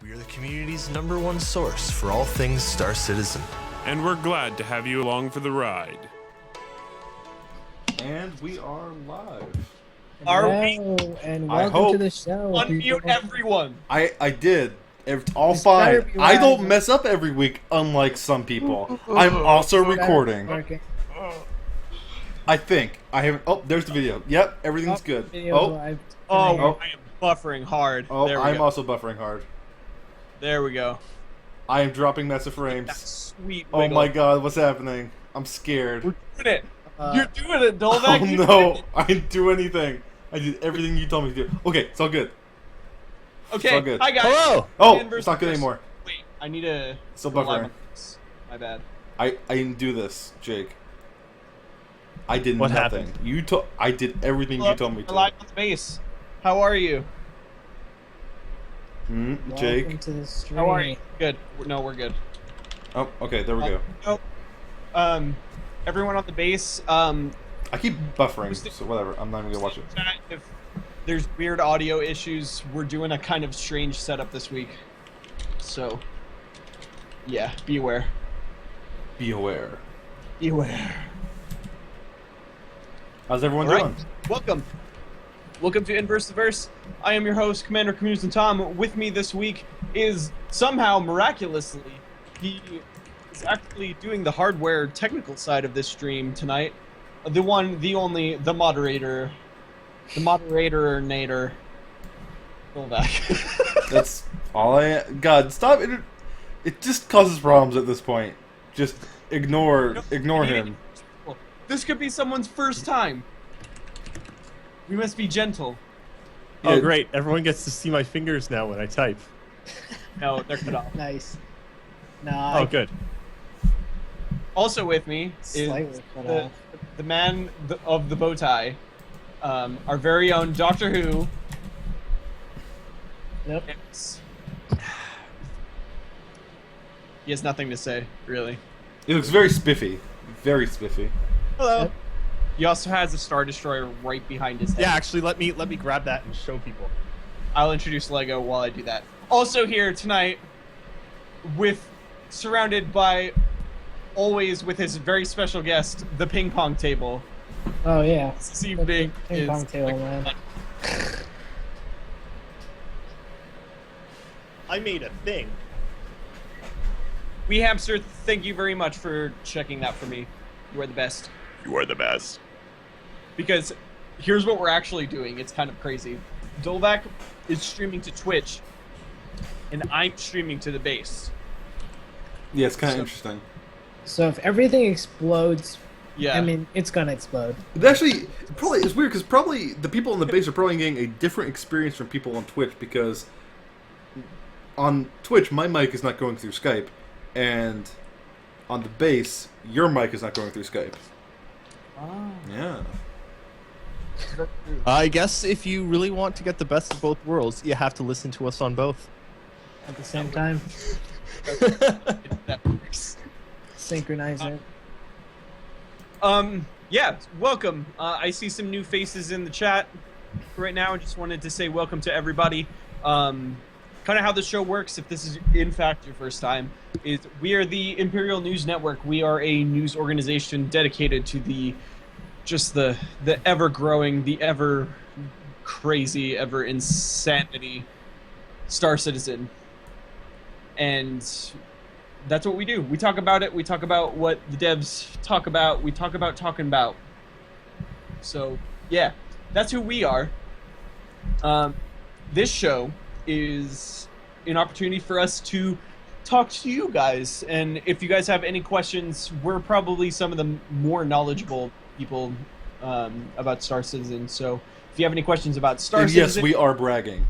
We are the community's #1 source for all things Star Citizen. And we're glad to have you along for the ride. And we are live. Are we? Hello, and I welcome hope- to the show. Unmute people. everyone. I did. It's all It's better fine. be I don't live. mess up every week, unlike some people. I'm also recording. Okay. I think. I haven't. Oh, there's the video. Yep, everything's good. Video Oh, live Oh, tonight. I am buffering hard. oh, there we I'm go. also buffering hard. There we go. I am dropping massive That frames. sweet Oh wiggle. my god, what's happening? I'm scared. We're doing it. Uh, You're doing it, Dolvac. Oh You're doing no, it. I didn't do anything. I did everything you told me to do. Okay, it's all good. Okay. all good. Hi guys. Hello! Oh, INNverse it's not the good Verse. anymore. Wait, I need to. Still go live buffering. on this. My bad. I didn't do this, Jake. I did What nothing. happened? I did everything you told me We're live to. on the base. How are you? Jake. Welcome to the stream. How are you? Good. No, we're good. Oh, okay, there we go. Oh, everyone on the base. I keep buffering, so whatever. I'm not even gonna watch it. If there's weird audio issues, we're doing a kind of strange setup this week. So, yeah, be aware. Be aware. Be aware. How's everyone All right. doing? Welcome. Welcome to INNverse the Verse. I am your host, Commander Communes Tom. With me this week is somehow, miraculously, he is actually doing the hardware technical side of this stream tonight. The one, the only, the moderator. The moderator-nator. Dolvac. That's all I. God, stop it! It just causes problems at this point. Just ignore him. This could be someone's first time. We must be gentle. Yeah. Oh, great. Everyone gets to see my fingers now when I type. No, they're cut off. Nice. No, Oh, good. Also with me is slightly cut the, off. the man of the bow tie, our very own Doctor Who. Nope. It's- He has nothing to say, really. It looks very spiffy. Very spiffy. Hello. Yep. He also has a Star Destroyer right behind his head. Yeah, actually, let me grab that and show people. I'll introduce Lego while I do that. Also here tonight, surrounded by, always with his very special guest, the ping pong table. Oh yeah. This evening Ping is pong table, man. I made a thing. We Hamster, thank you very much for checking that for me. You are the best. You are the best. Because here's what we're actually doing. It's kind of crazy. Dolvac is streaming to Twitch, and I'm streaming to the base. Yeah, it's kind of So- interesting. So if everything explodes, Yeah. I mean, it's gonna explode. It actually, probably it's weird because probably the people on the base are probably getting a different experience from people on Twitch because on Twitch my mic is not going through Skype, and on the base your mic is not going through Skype. Ah. Yeah. I guess if you really want to get the best of both worlds, you have to listen to us on both. At the same time, That works. synchronize it. Yeah, welcome. I see some new faces in the chat right now. I just wanted to say welcome to everybody. Kind of how the show works, if this is in fact your first time, is we are the Imperial News Network. We are a news organization dedicated to the ever-growing, the ever-crazy, ever-insanity Star Citizen. And that's what we do. We talk about it. We talk about what the devs talk about. We talk about talking about. So, yeah, that's who we are. This show is an opportunity for us to talk to you guys. And if you guys have any questions, we're probably some of the more knowledgeable people about Star Citizen. So if you have any questions about Star And yes, Citizen... we are bragging,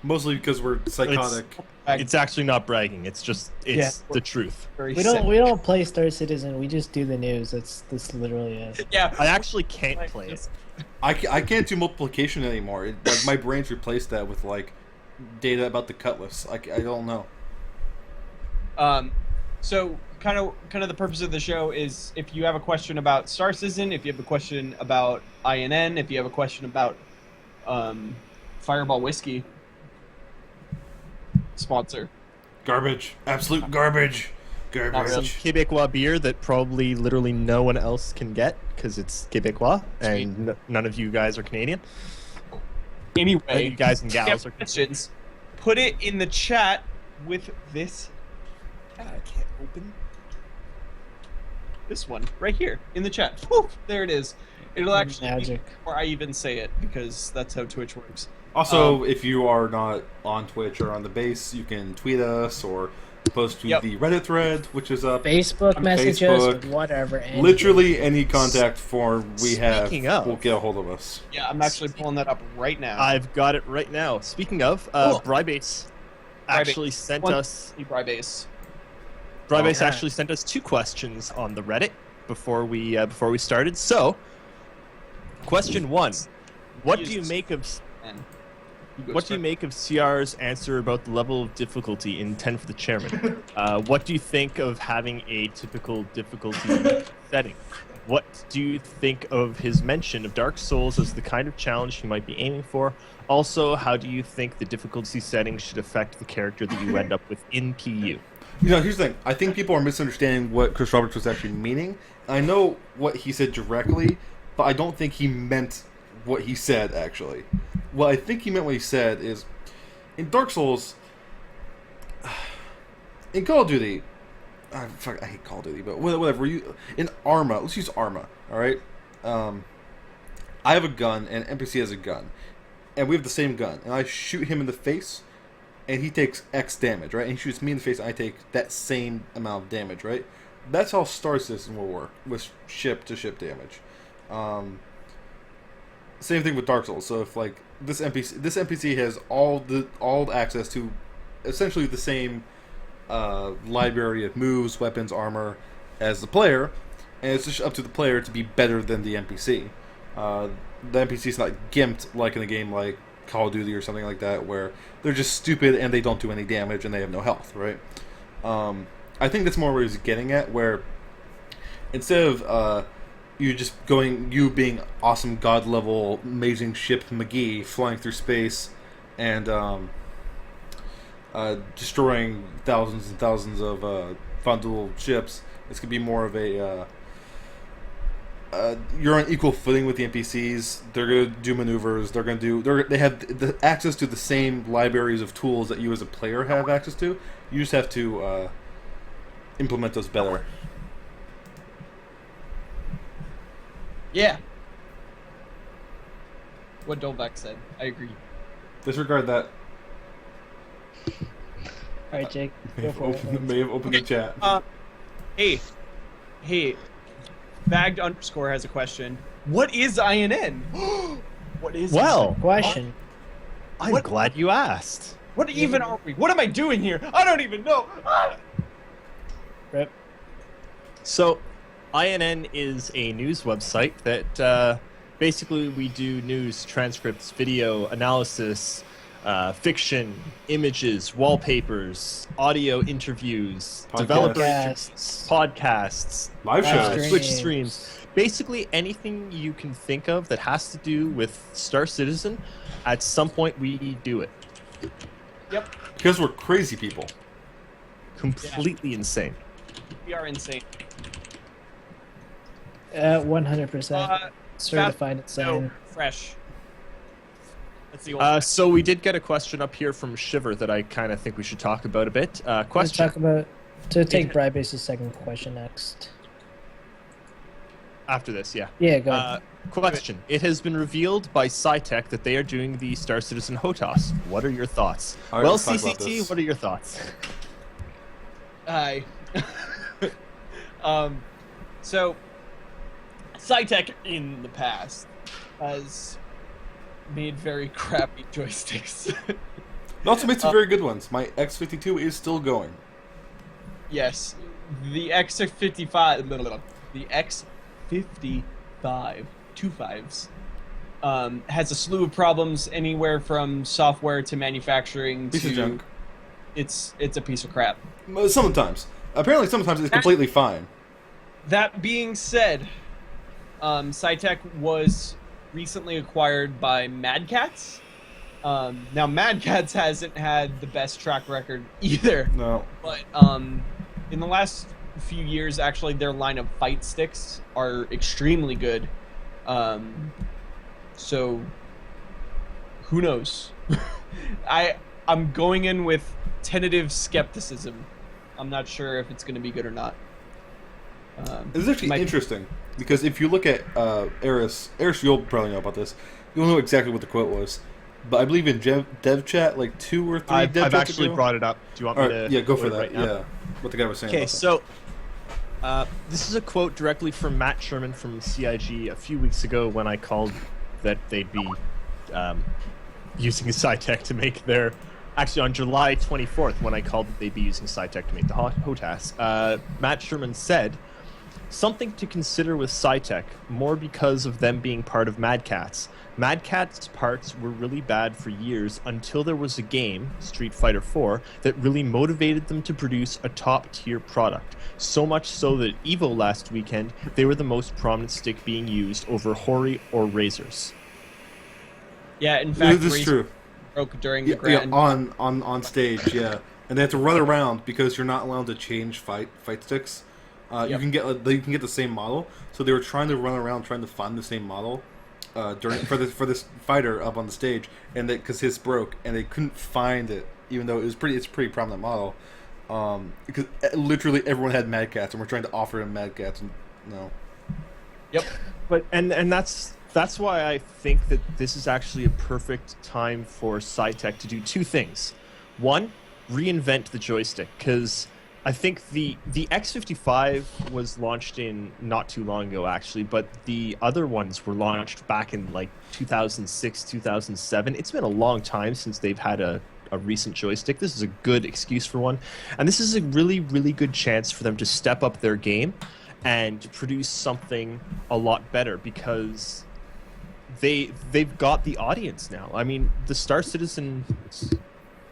mostly because we're psychotic. It's actually not bragging. It's just the truth. very We don't play Star Citizen. We just do the news. This literally is. Yeah. I actually can't play it. I can't do multiplication anymore. Like my brain's replaced that with like data about the cutlass. I don't know. So kind of the purpose of the show is if you have a question about Star Citizen, if you have a question about INN, if you have a question about Fireball Whiskey, sponsor. Garbage. Absolute garbage. Not Garbage. really. Some Quebecois beer that probably literally no one else can get because it's Quebecois, and none of you guys are Canadian. Anyway, You guys and if you gals have are. questions, put it in the chat with this. I can't open. This one right here in the chat. Woof, there it is. It'll actually Magic. be before I even say it because that's how Twitch works. Also, if you are not on Twitch or on the base, you can tweet us or post to Yep. the Reddit thread, which is up. Facebook On messages, Facebook. whatever. anything. Literally any contact form we have Speaking of- will get a hold of us. Yeah, I'm actually pulling that up right now. I've got it right now. Speaking of, Cool. Brybase actually sent us. Brybase. Brybase Okay. actually sent us 2 questions on the Reddit before we started. So, question 1: What do you make of CR's answer about the level of difficulty in 10 for the Chairman? What do you think of having a typical difficulty setting? What do you think of his mention of Dark Souls as the kind of challenge he might be aiming for? Also, how do you think the difficulty setting should affect the character that you end up with in PU? You know, here's the thing. I think people are misunderstanding what Chris Roberts was actually meaning. I know what he said directly, but I don't think he meant what he said, actually. What I think he meant what he said is, in Dark Souls, in Call of Duty, I hate Call of Duty, but whatever. In Arma, let's use Arma, alright? I have a gun, and NPC has a gun. And we have the same gun. And I shoot him in the face, and he takes X damage, right? And he shoots me in the face, and I take that same amount of damage, right? That's how Star Citizen will work, with ship-to-ship damage. Same thing with Dark Souls. So if, like, this NPC has all access to essentially the same library of moves, weapons, armor as the player, and it's just up to the player to be better than the NPC. The NPC's not gimped like in a game like Call of Duty or something like that, where they're just stupid and they don't do any damage and they have no health, right? I think that's more where he's getting at, where instead of you being awesome god level amazing ship McGee flying through space and destroying thousands and thousands of fun little ships, this could be more of a you're on equal footing with the NPCs. They're gonna do maneuvers. They have the access to the same libraries of tools that you as a player have access to. You just have to implement those better. Yeah. What Dolbeck said. I agree. Disregard that. All right, Jake. Go for it. May have opened the chat. Hey, Bagged _ has a question. What is INN? What is Well, Question. I'm What- glad you asked. What even are we? What am I doing here? I don't even know. Rip. So, INN is a news website that basically we do news, transcripts, video analysis, fiction, images, wallpapers, audio interviews, Podcasts. developer Podcasts. podcasts, Live shows. Streams. Twitch streams. Basically anything you can think of that has to do with Star Citizen, at some point we do it. Yep, Because we're crazy people. Completely insane. we are insane. 100%. Certified insane. No, fresh. That's the old. So we did get a question up here from Shiver that I kind of think we should talk about a bit. Let's Question. talk about to take Brybase's second question next. After this, yeah. Yeah, go ahead. Question. It has been revealed by SciTech that they are doing the Star Citizen HOTAS. What are your thoughts? All right, Well, let's talk about CCT, this. what are your thoughts? Hi. So, SciTech in the past has made very crappy joysticks. It also made some very good ones. My X52 is still going. Yes, the X55, the X55, 25s, has a slew of problems anywhere from software to manufacturing Piece of to junk. it's a piece of crap. Sometimes. Apparently sometimes it's completely fine. That being said, SciTech was recently acquired by Mad Catz, Now Mad Catz hasn't had the best track record either. No. But in the last few years, actually, their line of fight sticks are extremely good. So who knows? I'm going in with tentative skepticism. I'm not sure if it's going to be good or not. This is actually interesting because if you look at Eris, you'll probably know about this. You'll know exactly what the quote was. But I believe in dev chat, like 2 or 3 I've dev chats actually ago. brought it up. Do you want me to? Yeah, go for it that. right now? Yeah, what the guy was saying. Okay, about so this is a quote directly from Matt Sherman from CIG a few weeks ago when I called that they'd be using SciTech to make their. Actually, on July 24th, when I called that they'd be using SciTech to make the HOTAS, Matt Sherman said, "Something to consider with SciTech, more because of them being part of Mad Catz. Mad Catz parts were really bad for years until there was a game, Street Fighter 4, that really motivated them to produce a top-tier product. So much so that EVO last weekend, they were the most prominent stick being used over Hori or Razors." Yeah, in fact, this is Razor true. broke during the Yeah, grand. on stage, yeah, and they have to run around because you're not allowed to change fight sticks. You Yep. can get the same model, so they were trying to run around trying to find the same model for this fighter up on the stage, and because his broke and they couldn't find it, even though it's a pretty prominent model, because literally everyone had Mad Catz and we're trying to offer him Mad Catz, and no. Yep. But and that's why I think that this is actually a perfect time for SciTech to do 2 things. One, reinvent the joystick, because I think the X55 was launched in not too long ago, actually, but the other ones were launched back in like 2006, 2007. It's been a long time since they've had a recent joystick. This is a good excuse for one. And this is a really, really good chance for them to step up their game and produce something a lot better because they've got the audience now. I mean, the Star Citizen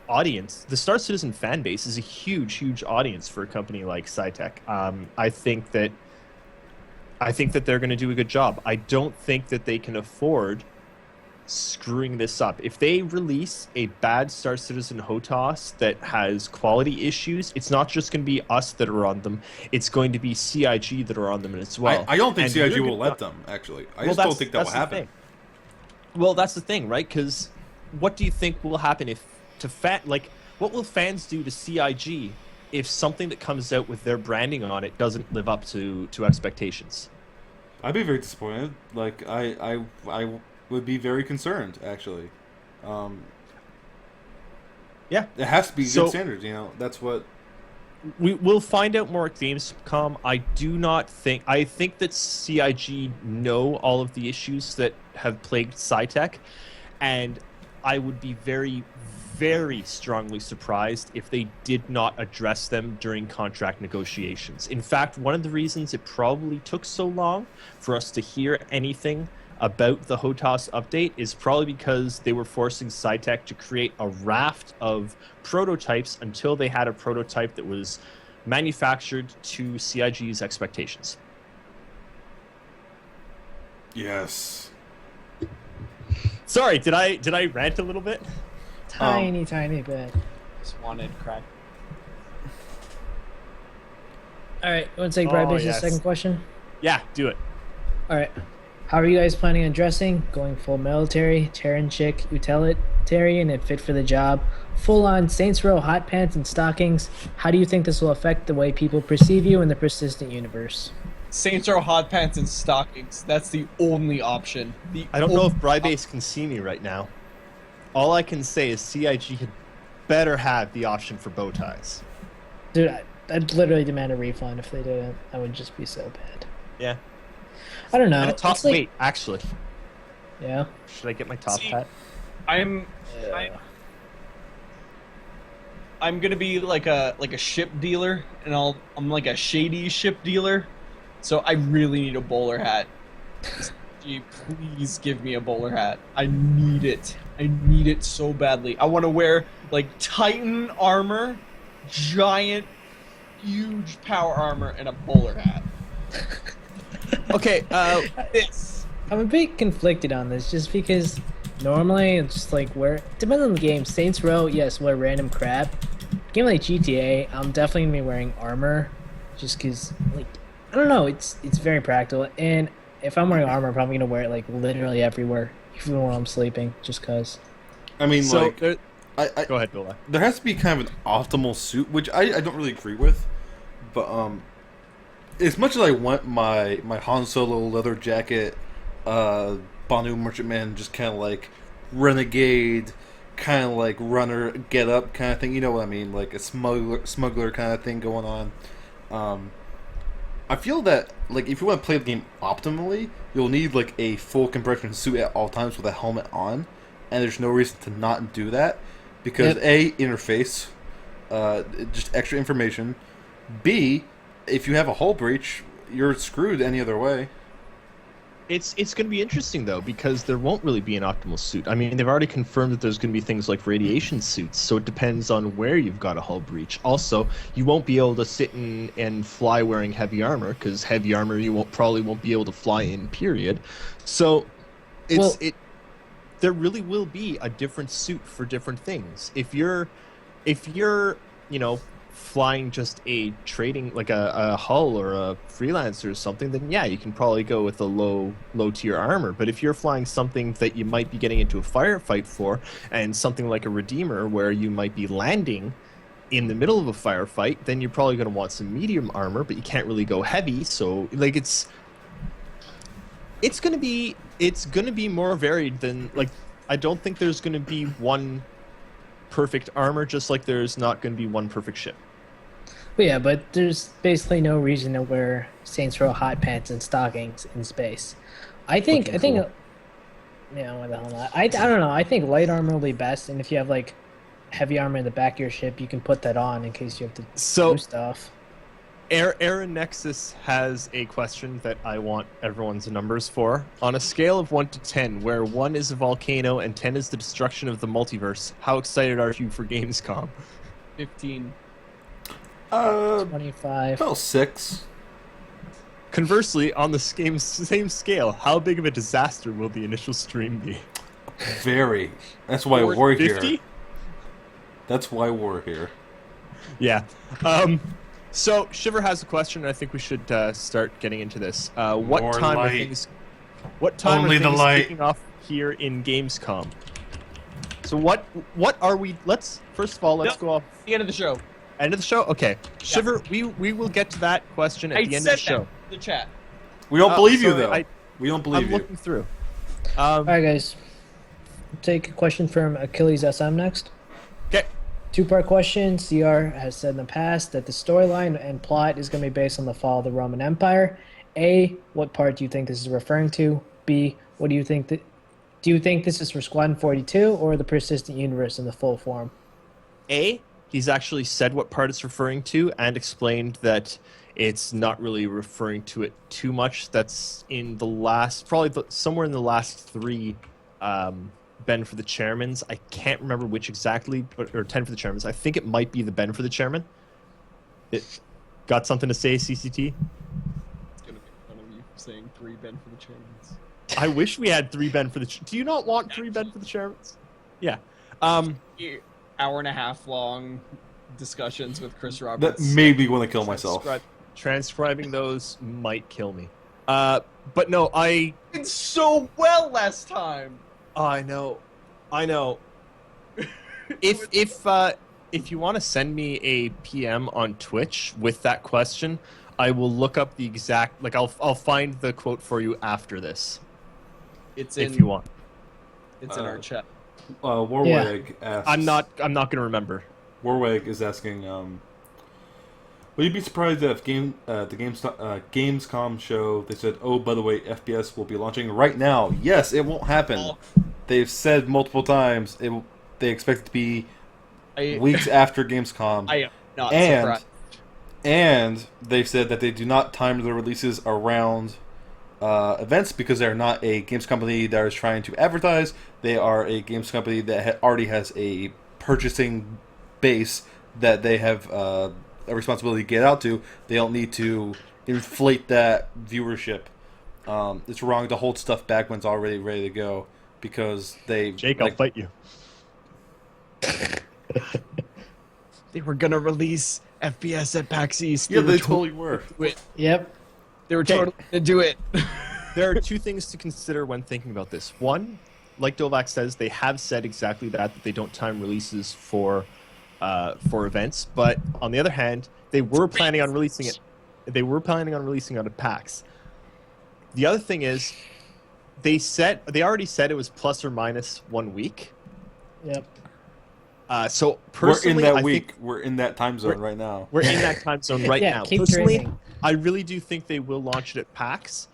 audience, the Star Citizen fan base is a huge audience for a company like SciTech. I think that they're going to do a good job. I don't think that they can afford screwing this up. If they release a bad Star Citizen HOTAS that has quality issues, it's not just going to be us that are on them. It's going to be CIG that are on them as well. I don't think And CIG you're will gonna- let them, actually. I Well, just don't think that will that's the happen. thing. Well, that's the thing, right? Because what do you think will happen what will fans do to CIG if something that comes out with their branding on it doesn't live up to expectations? I'd be very disappointed. Like, I would be very concerned, actually. Yeah. It has to be So- good standards, you know? That's what... We'll find out more at Gamescom. I think that CIG know all of the issues that have plagued SciTech, and I would be very, very strongly surprised if they did not address them during contract negotiations. In fact, one of the reasons it probably took so long for us to hear anything about the HOTAS update is probably because they were forcing SciTech to create a raft of prototypes until they had a prototype that was manufactured to CIG's expectations. Yes. Sorry, did I rant a little bit? Tiny bit. Just wanted crack. All right, you want to take Oh, Brybase's yes. second question? Yeah, do it. All right. How are you guys planning on dressing? Going full military, Terran chic, utilitarian, and fit for the job? Full on Saints Row hot pants and stockings? How do you think this will affect the way people perceive you in the persistent universe? Saints Row hot pants and stockings. That's the only option. I don't know if Brybase can see me right now. All I can say is CIG had better have the option for bow ties. Dude, I'd literally demand a refund if they didn't. I would just be so bad. Yeah. I don't know. And a top It's like- wait, actually. Yeah. Should I get my top See, hat? I'm gonna be like a ship dealer, and I'm like a shady ship dealer, so I really need a bowler hat. Gee, please give me a bowler hat. I need it. I need it so badly. I want to wear like Titan armor, giant, huge power armor, and a bowler hat. Okay, This. I'm a bit conflicted on this just because Normally, it's just like wear. Depends on the game. Saints Row, yes, wear random crap. Game like GTA, I'm definitely gonna be wearing armor, just cause like I don't know, it's very practical. And if I'm wearing armor, I'm probably gonna wear it like literally everywhere, even when I'm sleeping, just cause. I mean, So like, there- I go ahead, Bill. there has to be kind of an optimal suit, which I don't really agree with. But as much as I want my Han Solo leather jacket, Banu Merchantman, just kind of like renegade, kind of like runner get up kind of thing. You know what I mean? Like a smuggler kind of thing going on. I feel that like if you want to play the game optimally, you'll need like a full compression suit at all times with a helmet on, and there's no reason to not do that because Yep. A, interface, just extra information. B, if you have a hull breach, you're screwed any other way. It's going to be interesting though because there won't really be an optimal suit. I mean, they've already confirmed that there's going to be things like radiation suits, so it depends on where you've got a hull breach. Also, you won't be able to sit in and fly wearing heavy armor because heavy armor you probably won't be able to fly in. Period. So, there really will be a different suit for different things. If you're flying just a trading like a hull or a freelancer or something, then yeah, you can probably go with a low tier armor. But if you're flying something that you might be getting into a firefight for, and something like a redeemer where you might be landing in the middle of a firefight, then you're probably going to want some medium armor, but you can't really go heavy. So like it's going to be more varied than like I don't think there's going to be one perfect armor, just like there's not going to be one perfect ship. But yeah, but there's basically no reason to wear Saints Row hot pants and stockings in space. I think, Looking cool. yeah, what the hell not? I don't know. I think light armor will be best, and if you have like heavy armor in the back of your ship, you can put that on in case you have to So- do stuff. Aaron Nexus has a question that I want everyone's numbers for. On a scale of 1 to 10, where 1 is a volcano and 10 is the destruction of the multiverse, how excited are you for Gamescom? 15. 25. About 6. Conversely, on the same scale, how big of a disaster will the initial stream be? Very. That's why Or we're 50? here. That's why we're here. Yeah. So Shiver has a question, and I think we should start getting into this. What More time light. are things? What time Only are the things light. kicking off here in Gamescom? So what are we? Let's first of all let's Yep. go off The end of the show. end of the show. Okay, Shiver, we will get to that question at I the end said of the show. that in the chat. We don't believe you, sorry, though. We don't believe I'm you. looking through. All right, guys. Take a question from Achilles SM next. Okay. Two-part question. CR has said in the past that the storyline and plot is going to be based on the fall of the Roman Empire. A, what part do you think this is referring to? B, what do you think do you think this is for Squadron 42 or the persistent universe in the full form? A, he's actually said what part it's referring to and explained that it's not really referring to it too much. That's in the last, somewhere in the last 3 Ben for the Chairmans. I can't remember which exactly, or 10 for the Chairmans. I think it might be the Ben for the Chairman. It got something to say, CCT? It's gonna be fun of you saying 3 Ben for the chairmans. I wish we had 3 Ben for the. Do you not want 3 Ben for the Chairmans? Yeah. Hour and a half long discussions with Chris That Roberts. made me want to kill myself. Transcribing those might kill me. But no, I did so well last time. Oh, I know. If you want to send me a PM on Twitch with that question, I will look up the exact I'll find the quote for you after this. It's if you want. It's in our chat. Warweg asks. I'm not gonna remember. Warweg is asking. Will you be surprised if Gamescom show they said, oh, by the way, FPS will be launching right now? Yes, it won't happen. Oh. They've said multiple times they expect it to be weeks after Gamescom. I am not and surprised. and they've said that they do not time their releases around events because they're not a games company that is trying to advertise. They are a games company that already has a purchasing base that they have a responsibility to get out to. They don't need to inflate that viewership. It's wrong to hold stuff back when it's already ready to go. because they Jake, I'll fight you. They were gonna release FPS at PAX East. Yeah, were they totally were. do it. Yep. They were Okay. totally gonna do it. There are two things to consider when thinking about this. One, like Dovak says, they have said exactly that they don't time releases for events. But on the other hand, they were planning on releasing it. They were planning on releasing it at PAX. The other thing is, they already said it was plus or minus 1 week. Yep. So We're in personally, that I week. think We're in that time zone right now. we're in that time zone right Yeah, now. keep Personally, dreaming. I really do think they will launch it at PAX.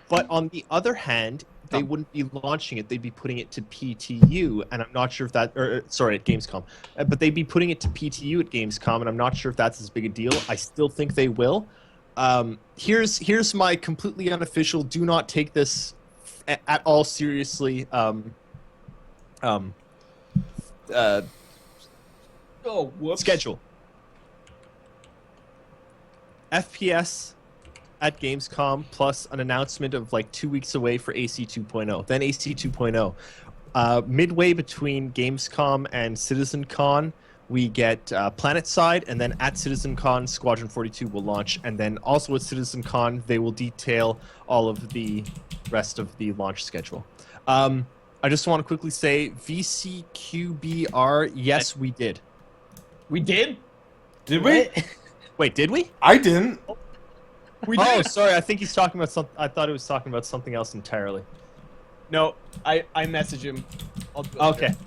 But on the other hand, they wouldn't be launching it. They'd be putting it to PTU, and I'm not sure if that. Sorry, at Gamescom. But they'd be putting it to PTU at Gamescom, and I'm not sure if that's as big a deal. I still think they will. Here's my completely unofficial. Do not take this at all seriously. Oh, whoops. Schedule. FPS at Gamescom plus an announcement of like 2 weeks away for AC 2.0. Then AC 2.0. Midway between Gamescom and CitizenCon, we get PlanetSide, and then at CitizenCon, Squadron 42 will launch, and then also at CitizenCon, they will detail all of the rest of the launch schedule. I just want to quickly say, VCQBR, yes, we did. We did? Did we? What? Wait, did we? I didn't. We Oh, did. sorry. I think he's talking about something. I thought he was talking about something else entirely. No, I message him. I'll do it Okay. later.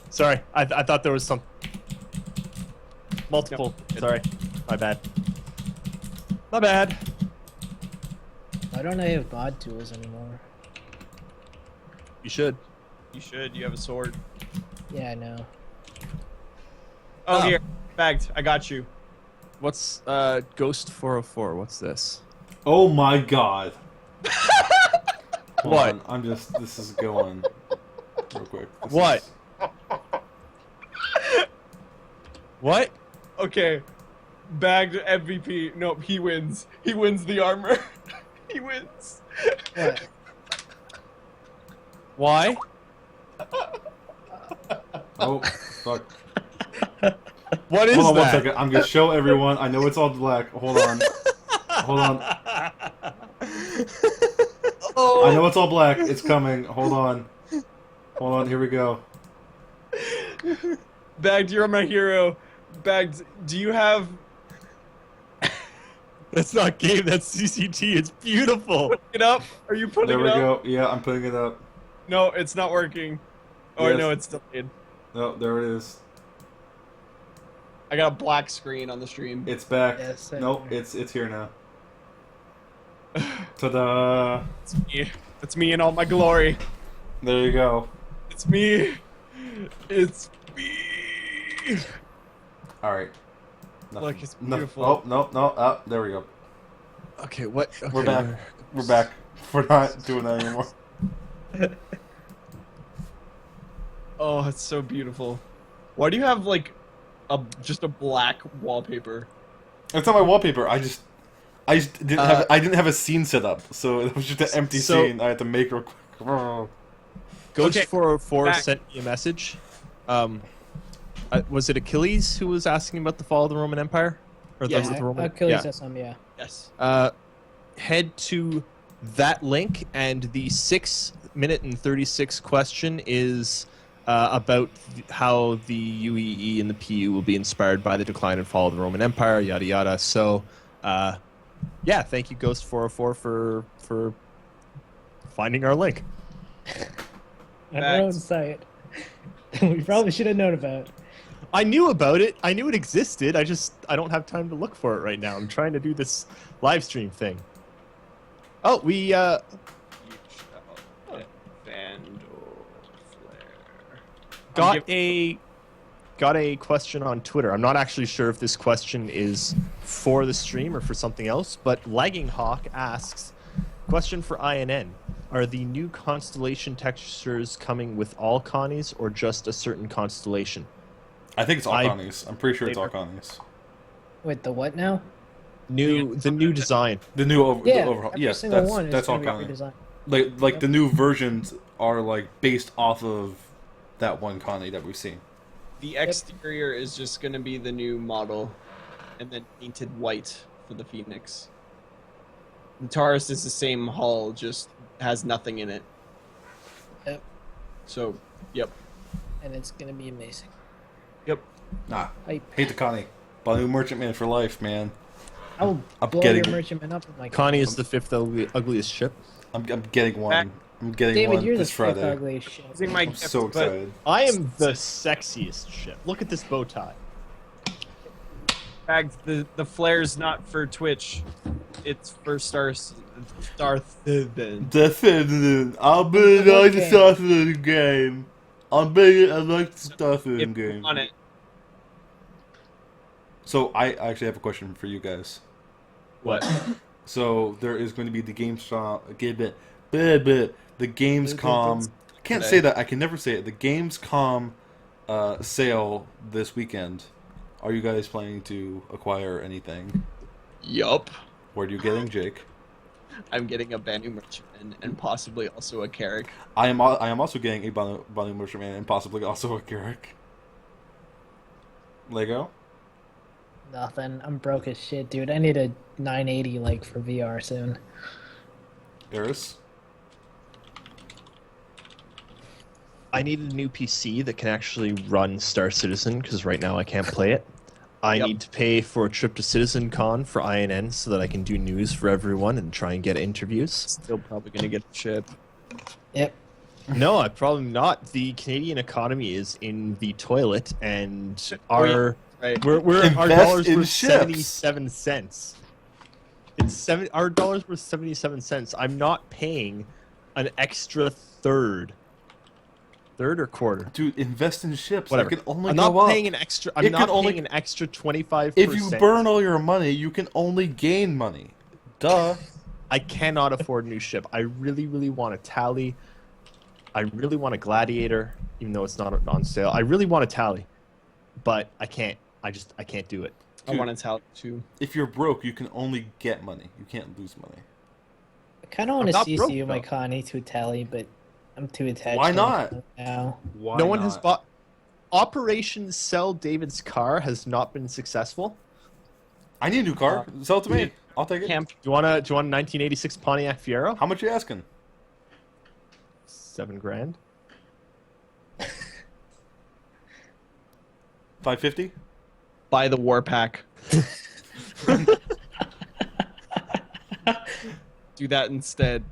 Sorry. I thought there was some multiple. No. Sorry. My bad. My bad. Why don't I have bod tools anymore? You should. You should. You have a sword. Yeah, I know. Oh, Oh. here. Bagged. I got you. What's Ghost 404? What's this? Oh my god. Hold What? on, I'm just. This is going real quick. This What? is- What? Okay. Bagged MVP. Nope, he wins. He wins the armor. He wins. What? Why? Oh fuck. What is Hold on that? 1 second. I'm gonna show everyone. I know it's all black. Hold on. Hold on. Oh. I know it's all black. It's coming. Hold on. Hold on. Here we go. Bagged, you're my hero. Bagged, do you have... That's not game. That's CCT. It's beautiful. Putting it up? Are you putting There it we up? go. Yeah, I'm putting it up. No, it's not working. Oh, Yes. no, it's delayed. No, there it is. I got a black screen on the stream. It's back. Yes, sir. Nope, it's here now. Ta-da! It's me. It's me in all my glory. There you go. It's me. It's me. All right. Look, it's No- beautiful. Oh no! Oh, there we go. Okay. What? Okay. We're back. We're back. We're not doing that anymore. Oh, it's so beautiful. Why do you have like just a black wallpaper? It's not my wallpaper. I just didn't have. I didn't have a scene set up, so it was just an empty So- scene. I had to make real quick. Ghost Okay, 404 back. sent me a message. Was it Achilles who was asking about the fall of the Roman Empire? Or Yes. the Roman? Achilles yeah. has some, yeah. Yes. Head to that link, and the 6-minute and 36 question is about how the UEE and the PU will be inspired by the decline and fall of the Roman Empire, yada yada. So, yeah, thank you, Ghost 404, for finding our link. On our own Facts. site. We probably should have known about it. I knew about it. I knew it existed. I don't have time to look for it right now. I'm trying to do this live stream thing. Oh, we Vandal flare. got a question on Twitter. I'm not actually sure if this question is for the stream or for something else, but Lagging Hawk asks, question for INN. Are the new constellation textures coming with all connies or just a certain constellation? I think it's all I- connies. I'm pretty sure it's all connies. Wait, the what now? The new design. The new Yeah, the overhaul. every Yes, single that's one is all gonna be connies. redesigned. Like the new versions are like based off of that one Connie that we've seen. The exterior is just going to be the new model, and then painted white for the Phoenix. The Taurus is the same hull, just has nothing in it. Yep. So, yep. And it's gonna be amazing. Yep. Nah, Hype. hate the Connie. Baloo Merchantman for life, man. I will I'm blow getting- your merchantman up with my Connie is the fifth ugliest ship. I'm getting one. I'm getting David, one you're the this fifth Friday. ugliest shit. Using my I'm gift, so but excited. I am the sexiest ship. Look at this bow tie. fact, the flare's not for Twitch. It's for Starth. Definitely. I'll be like the stuff in the game. I like the stuff in the If game. on it. So I actually have a question for you guys. What? So there is going to be the Gamescom. The Gamescom. I can't say that. I can never say it. The Gamescom sale this weekend. Are you guys planning to acquire anything? Yup. What are you getting, Jake? I'm getting a Banu Merchantman and possibly also a Carrick. I am also getting a Banu Merchantman and possibly also a Garrick. Lego? Nothing. I'm broke as shit, dude. I need a 980 like for VR soon. Eris? I need a new PC that can actually run Star Citizen because right now I can't play it. I Yep. need to pay for a trip to CitizenCon for INN so that I can do news for everyone and try and get interviews. Still probably gonna get a chip. Yep. No, I probably not. The Canadian economy is in the toilet, and Oh, yeah. our Right. our Invest dollars in worth ships. 77 cents. Our dollars worth 77 cents. I'm not paying an extra third or quarter. Dude, invest in ships. Whatever. It can only I'm go not up. paying an extra. I'm It not can only- paying an extra 25%. If you burn all your money, you can only gain money. Duh. I cannot afford a new ship. I really, really want a Tally. I really want a Gladiator, even though it's not on sale. I really want a Tally, but I can't. I can't do it. I want to tell too. If you're broke, you can only get money. You can't lose money. I kind of want I'm to not CC broke, you my though. Connie to a tally, but I'm too attached. Why to not? it now. Why No one has not? bought. Operation Sell David's Car has not been successful. I need a new car. Sell it to me. I'll take it. Camp. Do you want a 1986 Pontiac Fiero? How much are you asking? $7,000. $550? Buy the war pack. Do that instead.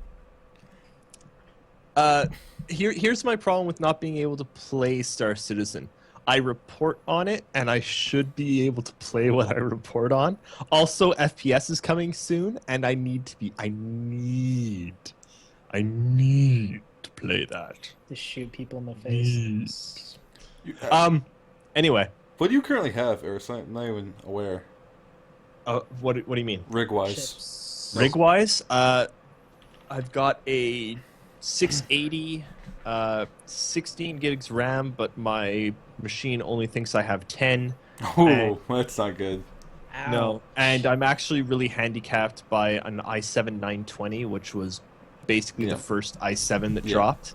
Here's my problem with not being able to play Star Citizen. I report on it, and I should be able to play what I report on. Also, FPS is coming soon, and I need to play that. To shoot people in the face. Anyway, What do you currently have, Eris? I'm not even aware. what do you mean? Rig-wise. Ships. Rig-wise, I've got a 680, 16 gigs RAM, but my machine only thinks I have 10. Oh, that's not good. Ow. No, and I'm actually really handicapped by an i7 920, which was basically Yeah. the first i7 that Yeah. dropped.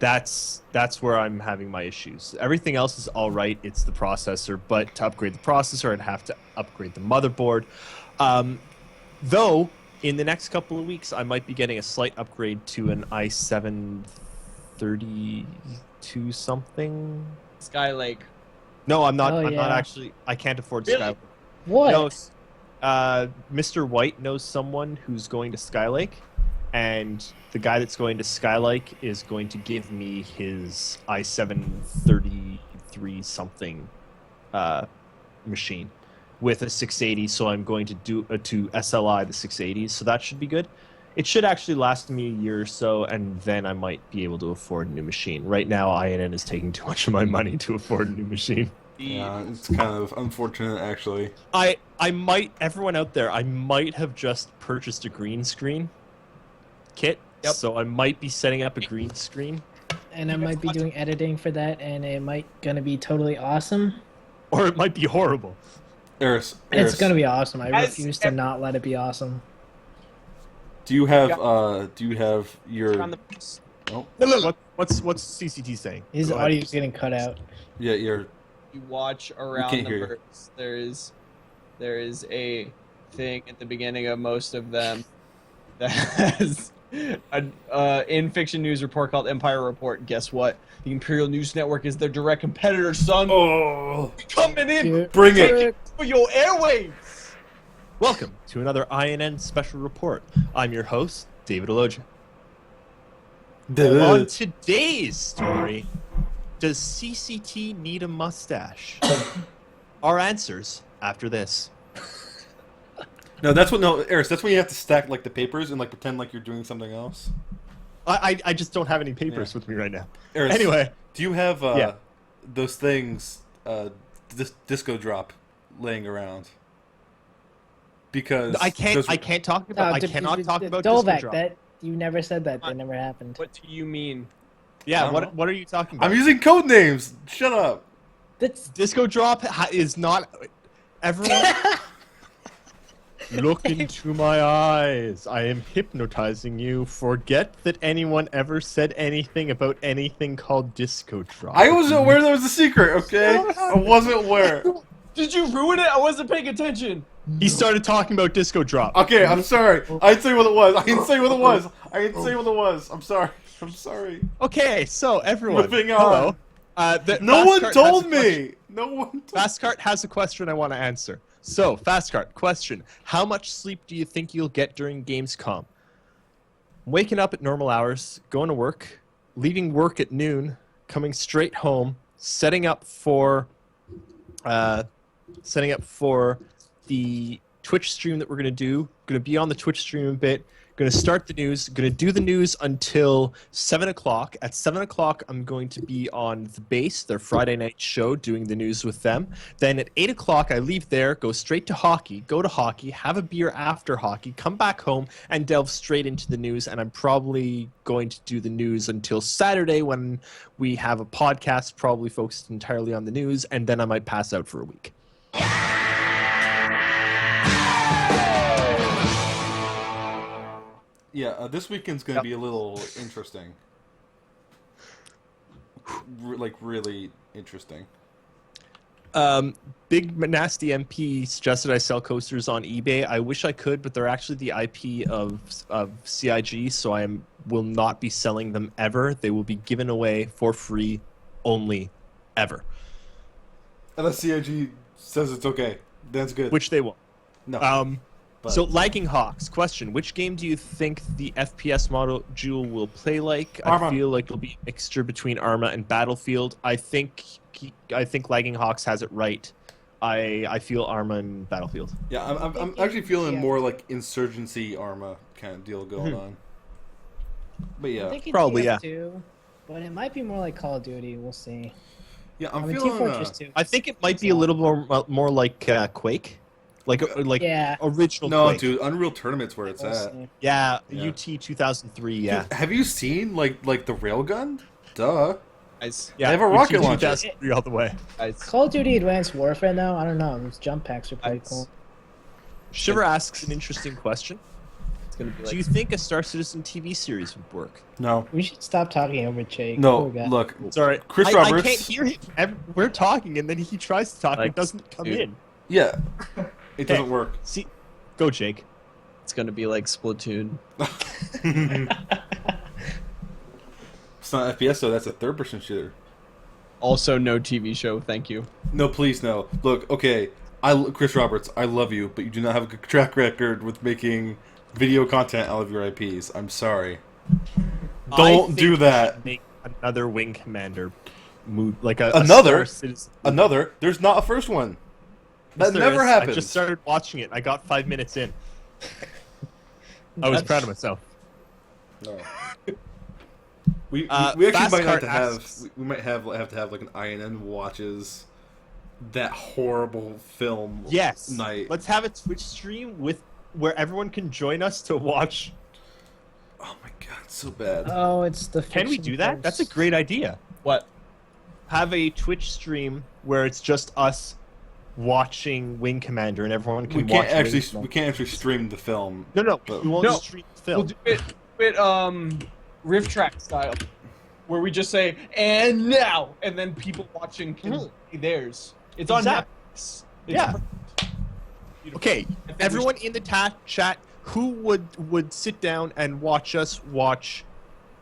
That's where I'm having my issues. Everything else is all right. It's the processor, but to upgrade the processor, I'd have to upgrade the motherboard. Though in the next couple of weeks, I might be getting a slight upgrade to an i7 32 something. Skylake. No, I'm not. Oh, I'm not yeah. actually. I can't afford Really? Skylake. What? No, Mr. White knows someone who's going to Skylake, and the guy that's going to Skylake is going to give me his i7 33 something machine with a 680. So I'm going to do to SLI the 680s. So that should be good. It should actually last me a year or so, and then I might be able to afford a new machine. Right now, INN is taking too much of my money to afford a new machine. Yeah, it's kind of unfortunate, actually. I might, everyone out there, I might have just purchased a green screen kit. Yep. So I might be setting up a green screen, And I might be doing editing for that, and it might gonna be totally awesome. or it might be horrible. Eris, It's gonna be awesome. I As refuse to not let it be awesome. Do you have your On the Oh, What's CCT saying? His Go ahead. audio's getting cut out. yeah, you're. You watch around can't the hear you. verse. There is a thing at the beginning of most of them that has an in fiction news report called Empire Report. Guess what? The Imperial News Network is their direct competitor, son. Oh, Coming in Dude, bring it! for your airwaves. Welcome to another INN special report. I'm your host, David Aloja. On today's story, does CCT need a mustache? Our answers after this. No, Eris, that's when you have to stack like the papers and like pretend like you're doing something else. I just don't have any papers with me right now. Eris, Anyway, do you have Yeah. those things, disco drop, laying around? Because I can't talk about. I cannot talk about Disco Dolvac, Drop. that you never said that. That never happened. What do you mean? Yeah, I don't what are you talking about? I'm using code names. Shut up. That's Disco Drop is not. Everyone, look into my eyes. I am hypnotizing you. Forget that anyone ever said anything about anything called Disco Drop. I wasn't aware that was a secret. Okay, I wasn't aware. Did you ruin it? I wasn't paying attention. He started talking about Disco Drop. Okay, I'm sorry. I didn't say what it was. I didn't say what it was. I'm sorry. I'm sorry. Okay, so everyone, Moving hello. on. Fastcart No one has told a question. me. No one. Fastcart has a question I want to answer. So, Fastcart, question. How much sleep do you think you'll get during Gamescom? Waking up at normal hours, going to work, leaving work at noon, coming straight home, setting up for the Twitch stream that we're going to do. Going to be on the Twitch stream a bit. Going to start the news. Going to do the news until 7 o'clock. At 7 o'clock, I'm going to be on The Base, their Friday night show, doing the news with them. Then at 8 o'clock, I leave there, go straight to hockey, go to hockey, have a beer after hockey, come back home, and delve straight into the news. And I'm probably going to do the news until Saturday when we have a podcast probably focused entirely on the news, and then I might pass out for a week. Yeah, this weekend's gonna be a little interesting. Like really interesting. Big Nasty MP suggested I sell coasters on eBay. I wish I could, but they're actually the IP of CIG, so will not be selling them ever. They will be given away for free only, ever. Unless CIG says it's okay, that's good. Which they won't. No. But- So, Lagging Hawks, question. Which game do you think the FPS module will play like? Arma. I feel like it'll be a mixture between Arma and Battlefield. I think Lagging Hawks has it right. I feel Arma and Battlefield. Yeah, I'm actually feeling more like Insurgency Arma kind of deal going on. But I yeah, think it's Probably, yeah. TF2, but it might be more like Call of Duty. We'll see. yeah, I I'm mean, feeling. Team Fortress 2. I think it might be a little more like Quake, like Yeah. original No, Quake. dude, Unreal Tournament's where it's We'll at. see. Yeah, Yeah. UT 2003. Yeah, Dude, have you seen like the railgun? Duh. Guys, yeah. They have a rocket UT launcher. 2003 all the way. guys. Call of Duty Advanced Warfare though, I don't know. Those jump packs are pretty That's- cool. Shiver asks an interesting question. It's gonna be Do you think a Star Citizen TV series would work? No. We should stop talking over Jake. No. Poor guy. Look, Sorry, Chris I Roberts. can't hear him. We're talking, and then he tries to talk, and Like, it doesn't come dude. in. yeah, it doesn't work. See, go Jake. It's gonna be like Splatoon. It's not FPS though. That's a third-person shooter. Also, no TV show. Thank you. No, please, no. Look, okay, Chris Roberts, I love you, but you do not have a good track record with making video content out of your IPs. I'm sorry. I Don't think do we that. should Make another Wing Commander move, like a Another? Star Citizen. Another? There's not a first one. Yes, That there never is. happens. I just started watching it. I got 5 minutes in. I was proud of myself. No. We Fast actually might have Cart to have asks- we might have to have like an INN watches that horrible film Yes. night. Let's have a Twitch stream where everyone can join us to watch. Oh my god, it's so bad. Oh, it's the. Can we fiction do that? post. That's a great idea. What? Have a Twitch stream where it's just us watching Wing Commander and everyone can we watch. can't Wing actually stream the film. No, but- we won't No. stream the film. We'll do it. riff track style, where we just say "and now," and then people watching can see theirs. It's on Exact- Netflix. It's Yeah. perfect. Beautiful. Okay, I think we everyone in the chat, who would sit down and watch us watch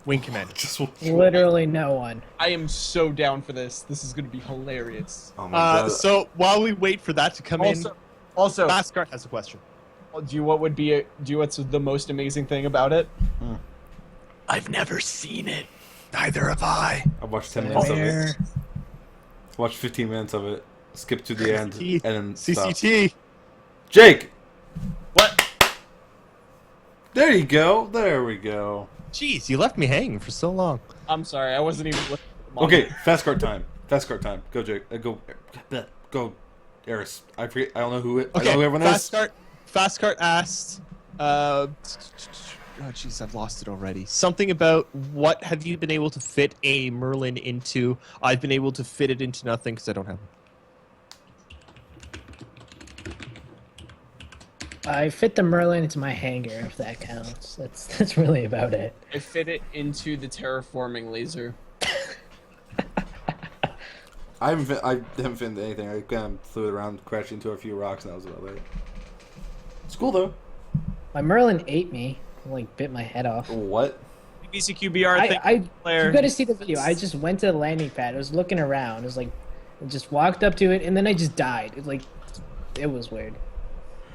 Wing Commander? Just Literally no one. I am so down for this. This is going to be hilarious. oh my god. So while we wait for that to come Also, in, Fastcart has a question. what's the most amazing thing about it? I've never seen it. Neither have I. I watched 10 minutes of it. Where? Watched 15 minutes of it. Skip to the end and then stop. CCT. Jake. What? There you go. There we go. Jeez, you left me hanging for so long. I'm sorry, I wasn't even looking at the Okay, monitor. fast card time. Fast card time. Go, Jake. Go, Eris. I forget. I don't know who it. I Okay, know who everyone is. Fastcart asked. Oh jeez, I've lost it already. Something about what have you been able to fit a Merlin into? I've been able to fit it into nothing because I don't have. I fit the Merlin into my hangar, if that counts. That's really about it. I fit it into the terraforming laser. I haven't found anything. I kind of flew it around, crashed into a few rocks, and that was about it. It's cool though. My Merlin ate me. Like bit my head off. What? BCQBR thing. You gotta see the video. I just went to the landing pad. I was looking around. It was like, I just walked up to it, and then I just died. It was weird.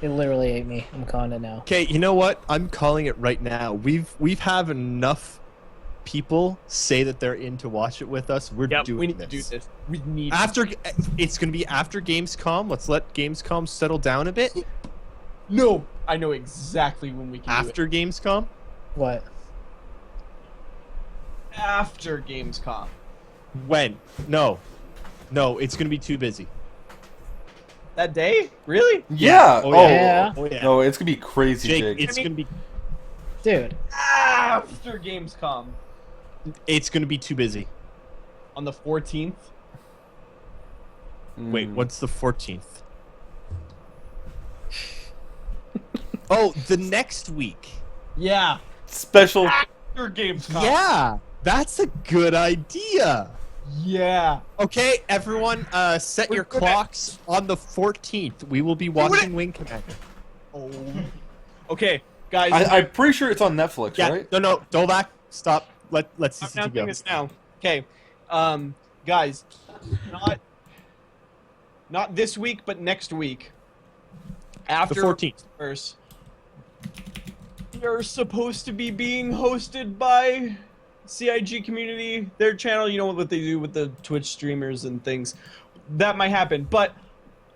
It literally ate me. I'm calling it now. Okay, you know what? I'm calling it right now. We've have enough people say that they're in to watch it with us. We're doing we need this. to do this. We need After it's gonna be after Gamescom. Let's let Gamescom settle down a bit. No, I know exactly when we can After Gamescom. What? do it. After Gamescom. When? No, it's gonna be too busy. That day? Really? Yeah. Oh, Oh, yeah. Oh yeah. no, it's gonna be crazy, Jake, Jake. it's gonna be Dude. After Gamescom. be too busy. On the 14th. Wait, what's the 14th? Oh, the next week. Yeah. Special. After Gamescom. Yeah, that's a good idea. Yeah. Okay, everyone, set We're your good clocks on the 14th. We will be watching Wing Commander. Oh. Okay, guys. I'm pretty sure it's on Netflix, Yeah, right? no, go back. Stop. Let's I'm CCT now go. doing this now. Okay, guys, not this week, but next week. After The 14th. Verse, we are supposed to be being hosted by CIG Community, their channel. You know what they do with the Twitch streamers and things. That might happen, but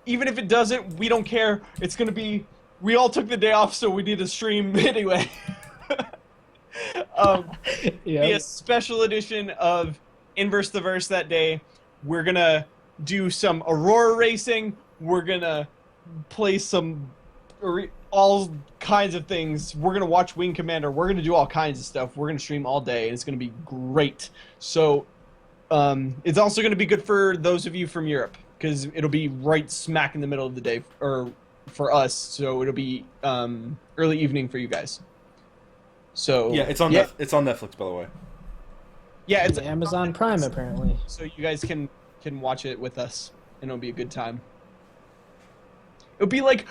even if it doesn't, we don't care. It's gonna be. We all took the day off, so we need to stream anyway. Be a special edition of INNverse the Verse that day. We're gonna do some Aurora racing. We're gonna play some all kinds of things. We're gonna watch Wing Commander. We're gonna do all kinds of stuff. We're gonna stream all day, and it's gonna be great. So, it's also gonna be good for those of you from Europe because it'll be right smack in the middle of the day, or for us. So it'll be early evening for you guys. So Yeah, it's on. It's on Netflix, by the way. Yeah, it's Amazon Prime, apparently. so you guys can watch it with us, and it'll be a good time. It'll be like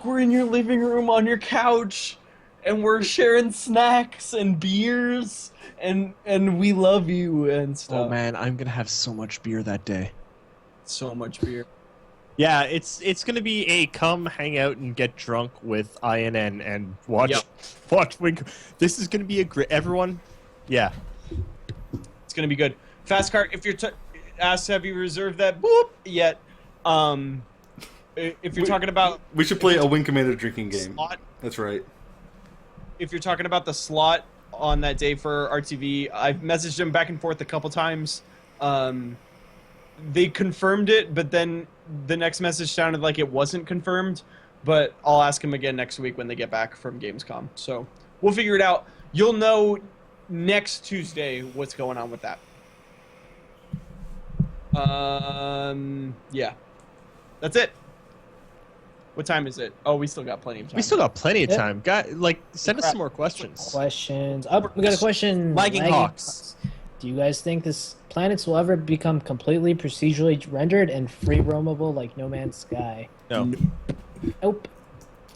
we're in your living room on your couch, and we're sharing snacks and beers, and we love you and stuff. Oh man, I'm gonna have so much beer that day. So much beer. Yeah, it's gonna be a come hang out and get drunk with INN and watch Wing. This is gonna be a great everyone. Yeah. It's gonna be good. Fast cart. If you're asked, have you reserved that boop yet? If you're talking about We should play a Wing Commander drinking game. slot, That's right. if you're talking about the slot on that day for RTV, I've messaged them back and forth a couple times. They confirmed it, but then the next message sounded like it wasn't confirmed. But I'll ask them again next week when they get back from Gamescom. So we'll figure it out. You'll know next Tuesday what's going on with that. Yeah. That's it. What time is it? Oh, we still got plenty of time. We still got plenty of Yep. time. Send us some more questions. Questions. Oh, we got a question. Lagging Hawks. Do you guys think this planets will ever become completely procedurally rendered and free roamable like No Man's Sky? No. Nope.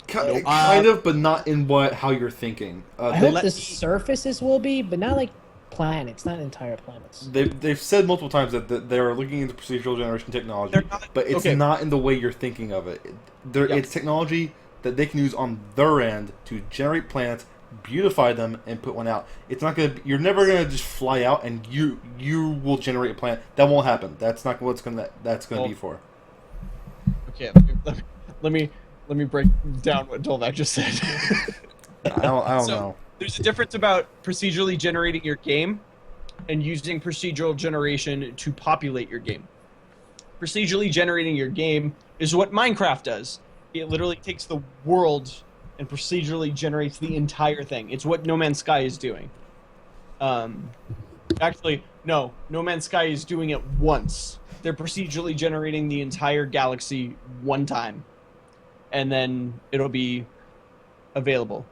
Kind of, but not in how you're thinking. I hope the surfaces will be, but not like planets, not entire planets. They've said multiple times that they're looking into procedural generation technology, They're not- but it's okay. not in the way you're thinking of it. It's technology that they can use on their end to generate planets, beautify them, and put one out. It's not gonna. You're never gonna just fly out and you will generate a planet. That won't happen. That's not what that's gonna be for. Okay, let me break down what Dolvac just said. I don't So, know. There's a difference about procedurally generating your game and using procedural generation to populate your game. Procedurally generating your game is what Minecraft does. It literally takes the world and procedurally generates the entire thing. It's what No Man's Sky is doing. Actually, no. No Man's Sky is doing it once. They're procedurally generating the entire galaxy one time. And then it'll be available.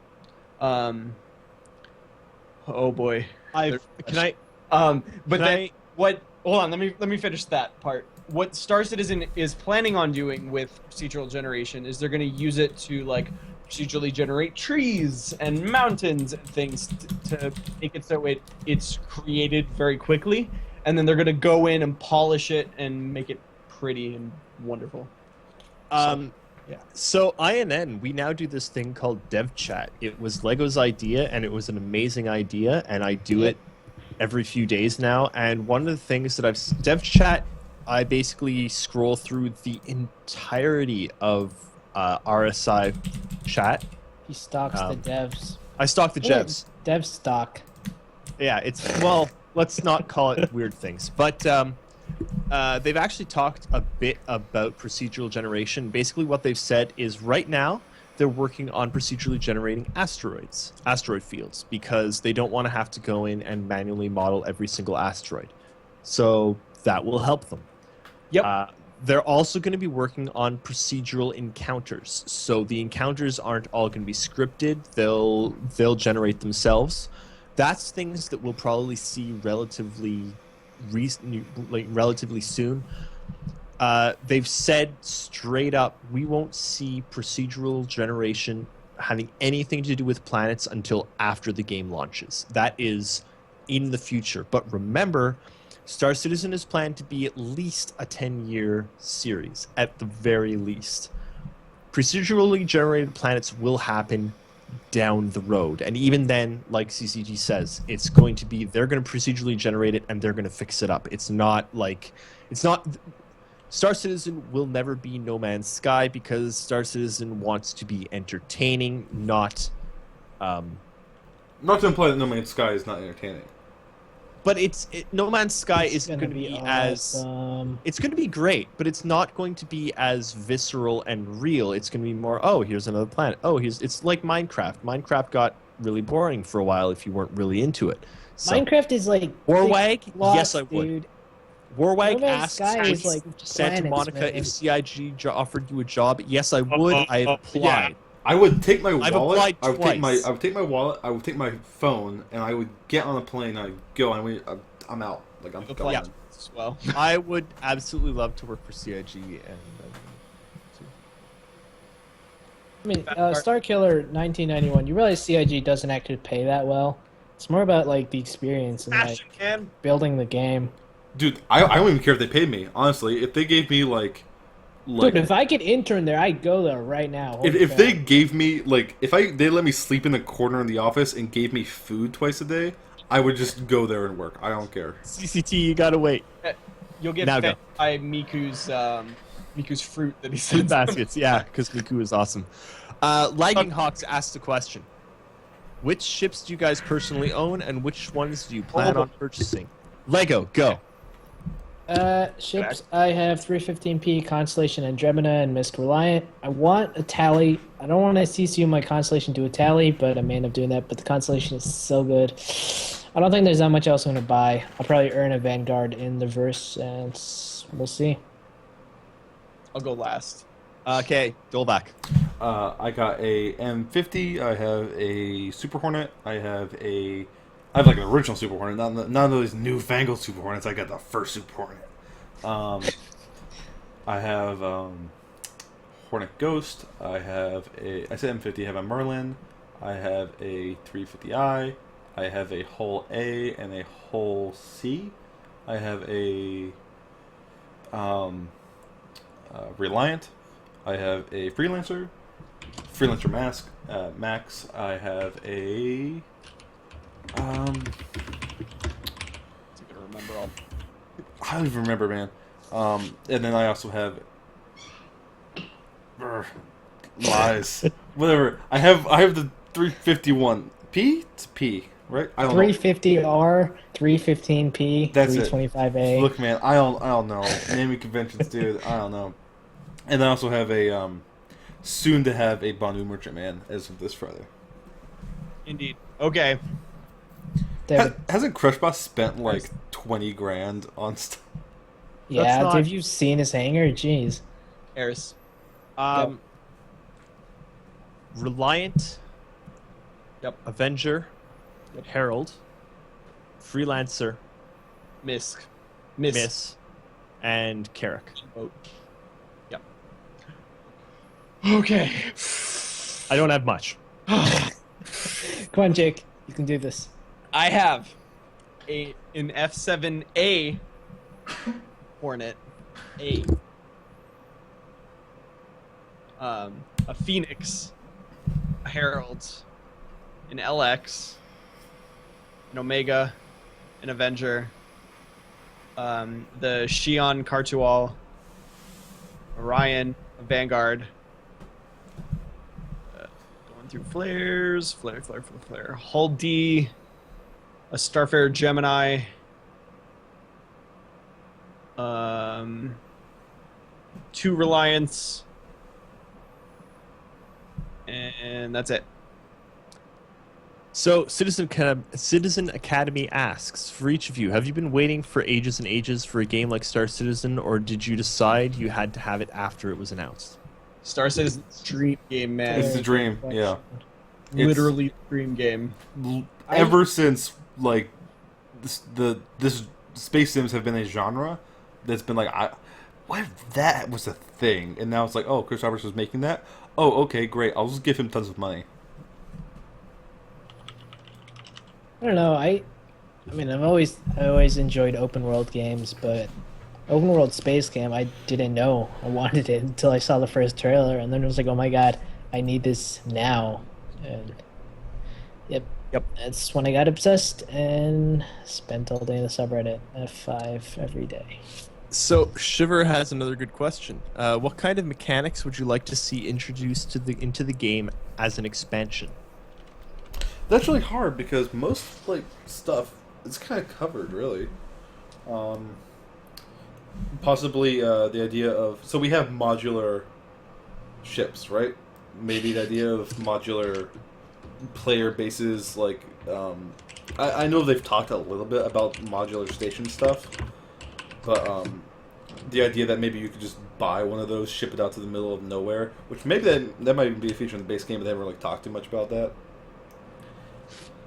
Oh boy. But What? Hold on. Let me finish that part. What Star Citizen is planning on doing with procedural generation is they're going to use it to like procedurally generate trees and mountains and things to make it so it's created very quickly, and then they're going to go in and polish it and make it pretty and wonderful. So INN, we now do this thing called Dev Chat. It was Lego's idea, and it was an amazing idea, and I do it every few days now. And one of the things that Dev Chat, I basically scroll through the entirety of RSI chat. He stalks the devs. I stalk the devs. Dev stock. Yeah, let's not call it weird things, but they've actually talked a bit about procedural generation. Basically, what they've said is right now they're working on procedurally generating asteroid fields, because they don't want to have to go in and manually model every single asteroid. So that will help them. Yep. They're also going to be working on procedural encounters. So the encounters aren't all going to be scripted. They'll generate themselves. That's things that we'll probably see relatively soon. They've said straight up, we won't see procedural generation having anything to do with planets until after the game launches. That is in the future. But remember, Star Citizen is planned to be at least a 10-year series, at the very least. Procedurally generated planets will happen down the road, and even then, like CCG says, they're going to procedurally generate it and they're going to fix it up. Star Citizen will never be No Man's Sky, because Star Citizen wants to be entertaining, not Not to imply that No Man's Sky is not entertaining. But No Man's Sky isn't going to be awesome. it's going to be great, but it's not going to be as visceral and real. It's going to be more, oh, here's another planet. Oh, it's like Minecraft. Minecraft got really boring for a while if you weren't really into it. So, Minecraft is like Warwag? lost, Yes, I would. Dude. Warwag No Man's asked Sky is like Santa planets, Monica man. if CIG offered you a job. Yes, I would. I've applied. yeah. I would take my I've wallet. applied I would take my. twice. I would take my wallet. I would take my phone, and I would get on a plane. I'd go, and I'm out. Like I'm Apply gone. as well. I would absolutely love to work for CIG. And I mean, Starkiller 1991. You realize CIG doesn't actually pay that well. It's more about like the experience and like Action can. building the game. Dude, I don't even care if they paid me. Honestly, if they gave me like Dude, if I could intern there, I'd go there right now. Holy if crap. they gave me like they let me sleep in the corner in the office and gave me food twice a day, I would just go there and work. I don't care. CCT, you gotta wait. You'll get Now fed by Miku's fruit that he sends. Baskets, yeah, because Miku is awesome. Lagging Hawks asked a question. Which ships do you guys personally own, and which ones do you plan on purchasing? Lego, go. Ships, I have 315P, Constellation Andromeda, and Misk Reliant. I want a tally. I don't want to CCU my Constellation to a tally, but I may end up doing that. But the Constellation is so good. I don't think there's that much else I'm going to buy. I'll probably earn a Vanguard in the verse, and we'll see. I'll go last. Okay, Dolback. I got a M50. I have a Super Hornet. I have like an original Super Hornet, none of these newfangled Super Hornets. I got the first Super Hornet. I have Hornet Ghost. I said M50. I have a Merlin. I have a 350i. I have a Hull A and a Hull C. I have a Reliant. I have a Freelancer Max. I have a I can remember all. I don't even remember, man. And then I also have lies. Whatever. I have the 351 P. It's P, right? I don't know. 350R, 315P, That's it. 325A. Look, man, I don't know. Naming conventions, dude. I don't know. And I also have a soon to have a Banu Merchant Man as of this Friday. Indeed. Okay. David. Hasn't Crushboss spent like 20 grand on stuff? Yeah, not- have you seen his hanger? Jeez. Eris. Reliant. Yep. Avenger. Yep. Herald. Freelancer. Miss. And Carrick. Oh. Yep. Okay. I don't have much. Come on, Jake. You can do this. I have an F7A Hornet, a Phoenix, a Herald, an LX, an Omega, an Avenger, the Xion Cartual, Orion, a Vanguard. Going through flares, flare, Hull D, a Starfarer Gemini, two Reliance, and that's it. So, Citizen Academy asks, for each of you, have you been waiting for ages and ages for a game like Star Citizen, or did you decide you had to have it after it was announced? Star Citizen's dream game, man. It's the dream, yeah. Literally dream game. Ever since like this Space Sims have been a genre that's been like, what if that was a thing? And now it's like, oh, Chris Roberts was making that. Oh, okay, great. I'll just give him tons of money. I don't know. I mean, I always enjoyed open world games, but open world space game, I didn't know I wanted it until I saw the first trailer, and then it was like, oh my god, I need this now. And yep, that's when I got obsessed and spent all day in the subreddit F5 every day. So, Shiver has another good question. What kind of mechanics would you like to see introduced into the game as an expansion? That's really hard because most like stuff is kind of covered, really. Possibly the idea of, so we have modular ships, right? Maybe the idea of modular player bases, like I know they've talked a little bit about modular station stuff, but the idea that maybe you could just buy one of those, ship it out to the middle of nowhere, which maybe that might even be a feature in the base game, but they haven't really talked too much about that.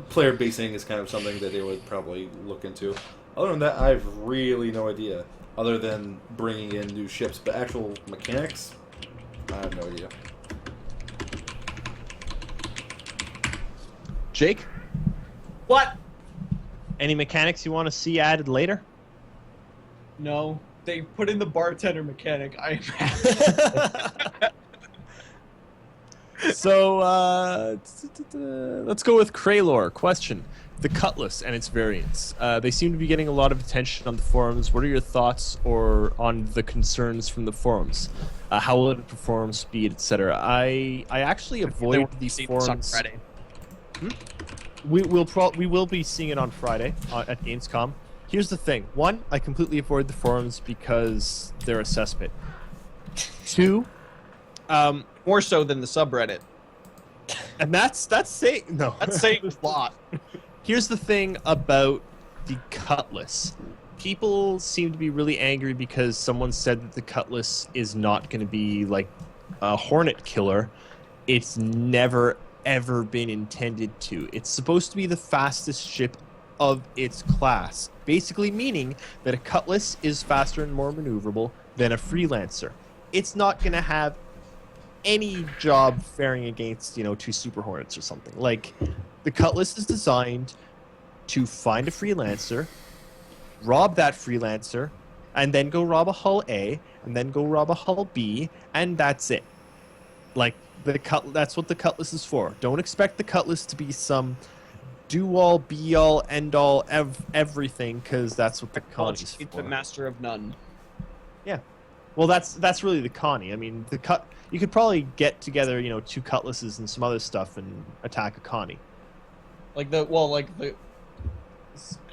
Player basing is kind of something that they would probably look into. Other than that, I have really no idea, other than bringing in new ships. But actual mechanics, I have no idea. Jake, What? any mechanics you want to see added later? No, they put in the bartender mechanic. I'm So, let's go with Kraylor. Question. The Cutlass and its variants. They seem to be getting a lot of attention on the forums. What are your thoughts or on the concerns from the forums? How will it perform, speed, etc.? I actually avoid the forums. We will be seeing it on Friday at Gamescom. Here's the thing. One, I completely avoid the forums because they're a cesspit. Two, more so than the subreddit. and that's saying no. That's saying a lot. Here's the thing about the Cutlass. People seem to be really angry because someone said that the Cutlass is not going to be like a Hornet killer, it's never ever been intended to. It's supposed to be the fastest ship of its class, basically meaning that a Cutlass is faster and more maneuverable than a Freelancer. It's not going to have any job faring against, two Super Hornets or something. Like, the Cutlass is designed to find a Freelancer, rob that Freelancer, and then go rob a hull A, and then go rob a hull B, and that's it. Like, that's what the Cutlass is for. Don't expect the Cutlass to be some do-all, be-all, end-all, everything, because that's what the Connie's It's for. the master of none. Yeah. Well, that's really the Connie. I mean, you could probably get together, two Cutlasses and some other stuff and attack a Connie. It's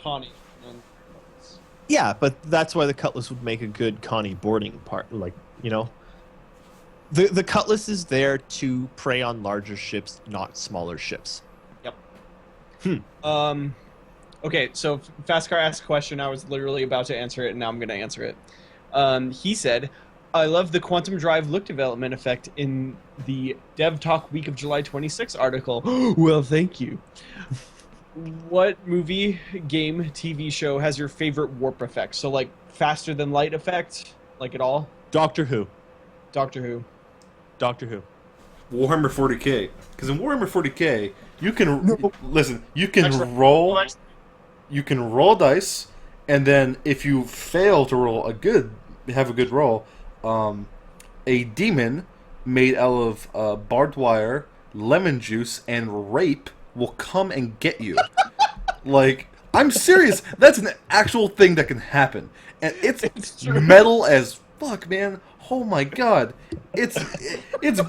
Connie. Yeah, but that's why the Cutlass would make a good Connie boarding part. The Cutlass is there to prey on larger ships, not smaller ships. Yep. Okay, so Fastcar asked a question. I was literally about to answer it, and now I'm going to answer it. He said, I love the quantum drive look development effect in the Dev Talk Week of July 26 article. Well, thank you. What movie, game, TV show has your favorite warp effect? So, like, faster than light effect? Like, at all? Doctor Who. Doctor Who. Doctor Who. Warhammer 40k. Because in Warhammer 40k, you can listen. You can Actually- roll. You can roll dice, and then if you fail to have a good roll, a demon made out of barbed wire, lemon juice, and rape will come and get you. Like, I'm serious. That's an actual thing that can happen, and it's metal as fuck, man. Oh my god, it's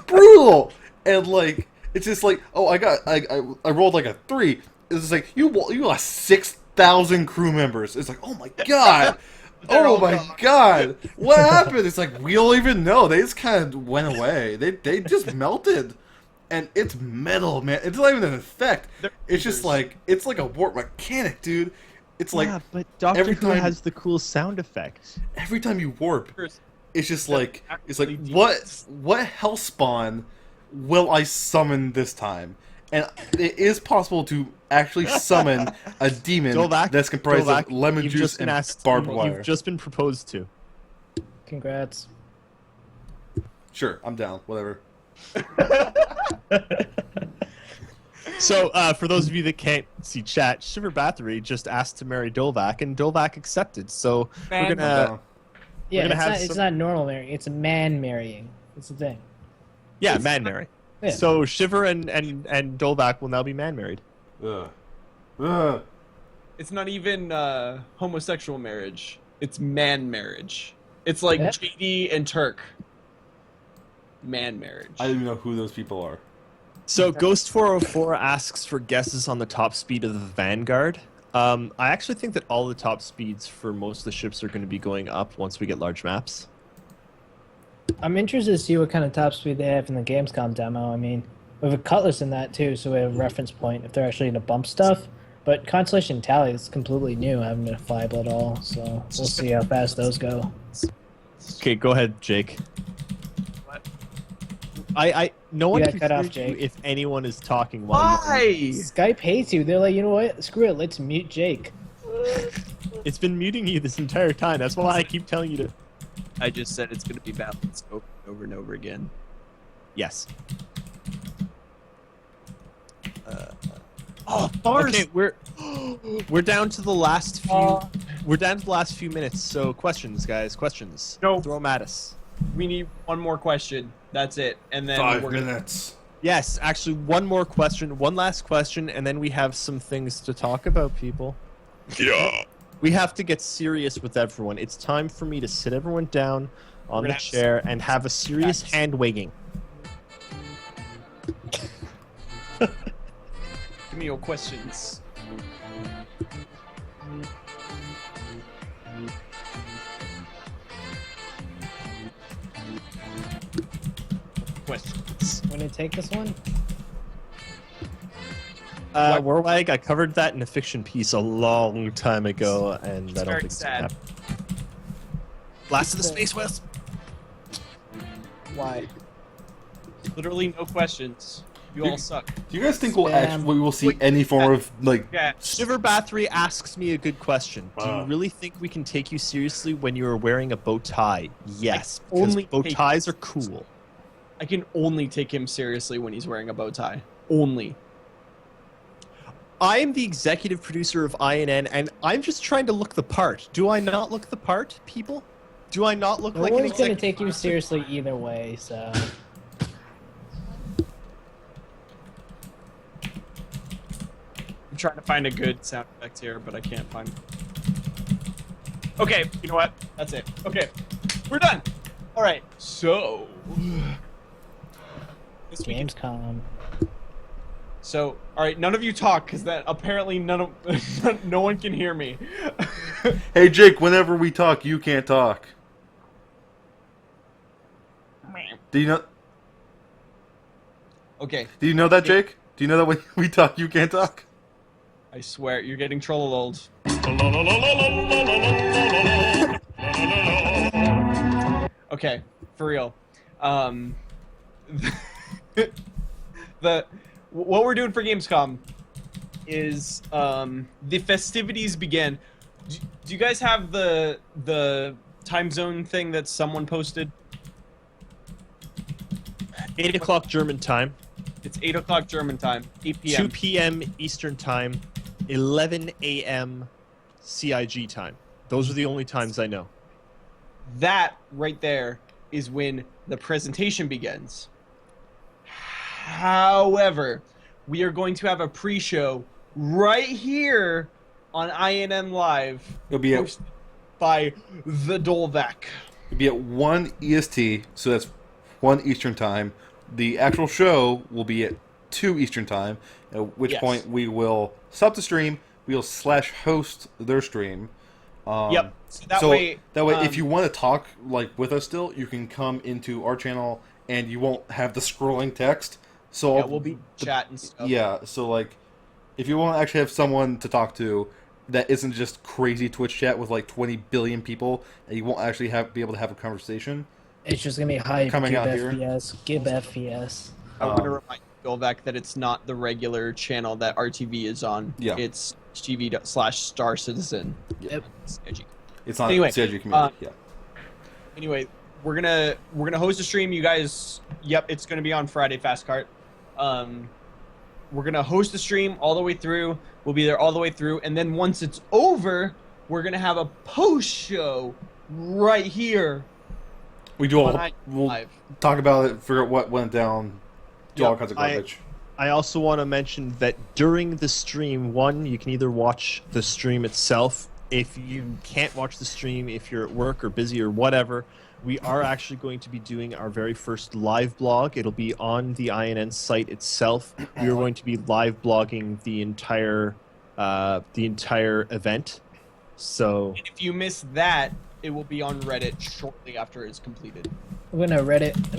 brutal, and like it's just like, oh, I rolled like a 3. It's just like you lost 6,000 crew members. It's like, oh my god. Oh my god! What happened? It's like, we don't even know. They just kind of went away. They just melted. And it's metal, man. It's not even an effect. It's just like, it's like a warp mechanic, dude. It's like, yeah, but Doctor every Who time- has the cool sound effect. every time you warp, it's just like, it's like, Actually, what hellspawn will I summon this time? And it is possible to actually summon a demon Dolvac, that's comprised Dolvac, of lemon you've juice just been and asked- barbed wire. You've just been proposed to. Congrats. Sure, I'm down. Whatever. So, for those of you that can't see chat, Shiver Bathory just asked to marry Dolvac, and Dolvac accepted. So Man. we're I'm gonna, down. Yeah, gonna it's have not, it's some- not normal marrying. It's a man marrying. It's the thing. yeah, man marry. Yeah. So Shiver and Dolvac will now be man married. Ugh. Ugh. It's not even homosexual marriage. It's man marriage. It's like Yeah. JD and Turk. Man marriage. I don't even know who those people are. So Ghost 404 asks for guesses on the top speed of the Vanguard. I actually think that all the top speeds for most of the ships are going to be going up once we get large maps. I'm interested to see what kind of top speed they have in the Gamescom demo. I mean, we have a Cutlass in that too, so we have a reference point if they're actually going to bump stuff. But Constellation Tally is completely new. I haven't been flyable at all, so we'll see how fast those go. Okay, go ahead, Jake. What? No one You got can cut hear off, you Jake. if anyone is talking while you're Why? Skype hates you. They're like, you know what? Screw it. Let's mute Jake. It's been muting you this entire time. That's why I keep telling you to. I just said it's going to be balanced over and over again. Yes. Oh, bars. Okay, we're down to the last few. We're down to the last few minutes. So questions, guys. Questions. No. Throw 'em at us. We need one more question. That's it. And then 5 we're gonna... minutes. Yes, actually, one more question, one last question, and then we have some things to talk about, people. Yeah. We have to get serious with everyone. It's time for me to sit everyone down on We're the gonna have chair and have a serious Facts. hand wagging. Give me your questions. Questions. Want to take this one? Warwag, I covered that in a fiction piece a long time ago, and It's I don't very think it's gonna sad. happen. Blast of the Space Wisp! Why? Literally no questions. You all suck. Do you guys think Spam. we will see any form of like? Yeah. Shiver Bathory asks me a good question. Do you really think we can take you seriously when you are wearing a bow tie? Yes, because only bow take- ties are cool. I can only take him seriously when he's wearing a bow tie. Only. I am the executive producer of INN, and I'm just trying to look the part. Do I not look the part, people? Do I not look No like an one's gonna executive? take you seriously either way, so. I'm trying to find a good sound effect here, but I can't find. Okay, you know what? That's it. Okay, we're done. All right, so this week. Gamescom. So, all right, none of you talk because that apparently no one can hear me. Hey Jake, whenever we talk, you can't talk. Do you know? Okay, Do you know that, Jake? Do you know that when we talk, you can't talk? I swear you're getting trollololed. Okay, for real. What we're doing for Gamescom is the festivities begin. Do you guys have the time zone thing that someone posted? 8 o'clock German time, It's 8 o'clock German time, 8 p.m. 2 p.m. Eastern time, 11 a.m. CIG time. Those are the only times I know. That right there is when the presentation begins. However, we are going to have a pre-show right here on INN Live, It'll be at hosted by the Dolvac. 1 EST, so that's 1 Eastern time. The actual show will be at 2 Eastern time, at which Yes. point we will stop the stream. We'll /host their stream. Yep. So that way, if you want to talk like with us still, you can come into our channel and you won't have the scrolling text. So yeah, we'll be chatting stuff. yeah. So like, if you want to actually have someone to talk to that isn't just crazy Twitch chat with like 20 billion people, and you won't actually be able to have a conversation. It's just gonna be hype. Coming give out here. FPS. Give FPS. I want to remind Dolvac that it's not the regular channel that RTV is on. Yeah. It's TV./Star Citizen. Yep. It's edgy. It's not Anyway, a CIG community. Yeah. Anyway, we're gonna host a stream. You guys, yep, it's gonna be on Friday, Fast Cart. We're gonna host a stream all the way through. We'll be there all the way through, and then once it's over, we're gonna have a post show right here. We do all. on We'll Live. talk about it, figure out what went down, do all Yep, kinds of garbage. I also want to mention that during the stream, one, you can either watch the stream itself. If you can't watch the stream, if you're at work or busy or whatever, we are actually going to be doing our very first live blog. It'll be on the INN site itself. We are going to be live blogging the entire event. So And if you miss that, it will be on Reddit shortly after it's completed. We're gonna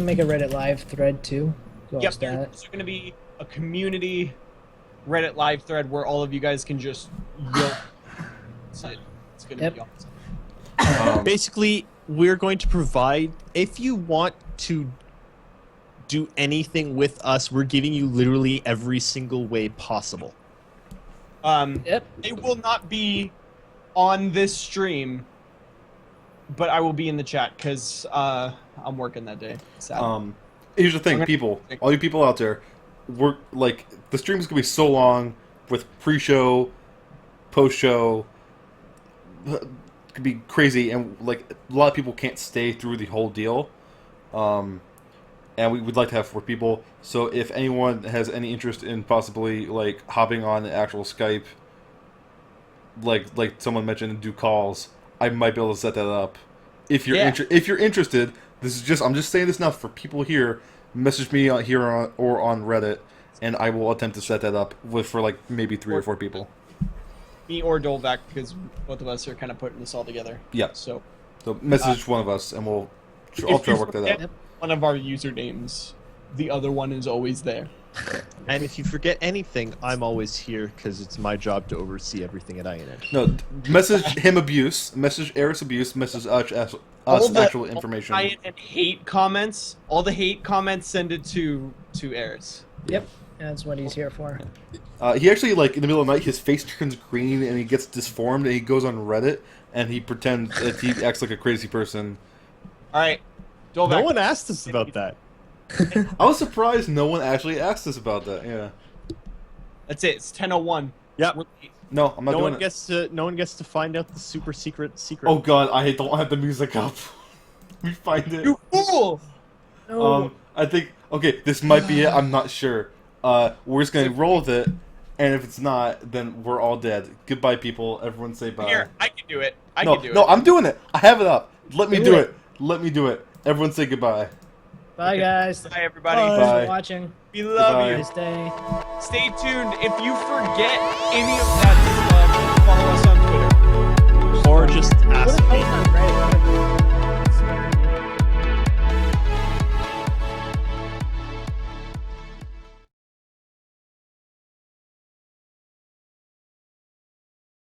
make a Reddit live thread too. Go Yep, watch that. there's going to be a community Reddit live thread where all of you guys can just yell. It's going to Yep. be awesome. basically, we're going to provide, if you want to do anything with us, we're giving you literally every single way possible. Yep. It will not be on this stream, but I will be in the chat because I'm working that day. Sad. Here's the thing, I'm gonna- people, all you people out there, we're like the stream's gonna be so long with pre-show, post-show. Could be crazy, and like a lot of people can't stay through the whole deal. And we would like to have 4 people. So if anyone has any interest in possibly like hopping on the actual Skype, like someone mentioned, and do calls, I might be able to set that up. If you're Yeah. if you're interested, I'm just saying this now for people here. Message me here or on Reddit, and I will attempt to set that up for like maybe 3 or 4 people. Me or Dolvac, because both of us are kind of putting this all together. Yeah. So So message one of us, and I'll if try to you work that forget out. one of our usernames, the other one is always there. And if you forget anything, I'm always here because it's my job to oversee everything at INN. No, message him abuse, message Eris abuse, message us actual information. All the hate comments, all the hate comments, send it to Eris. Yep, that's what he's here for. He actually, like, in the middle of the night, his face turns green and he gets disformed and he goes on Reddit and he pretends that he acts like a crazy person. All right, No one asked us about that. I was surprised no one actually asked us about that. Yeah. That's it. It's 10:01. Yep. We're late. No, I'm not No doing one it. no one gets to find out the super secret. Oh god, I don't have the music up. We find it. You fool! No. I think okay, this might be it. I'm not sure. We're just gonna roll with it, and if it's not, then we're all dead. Goodbye, people. Everyone say bye. Here, I can do it. I no, can do it. no, I'm doing it. I have it up. Let me Do do it. it. Let me do it. Everyone say goodbye. Bye, guys. Bye, everybody. Thanks Bye. for watching. We love Goodbye. you. Nice day. Stay tuned. If you forget any of that stuff, follow us on Twitter. Or just ask me.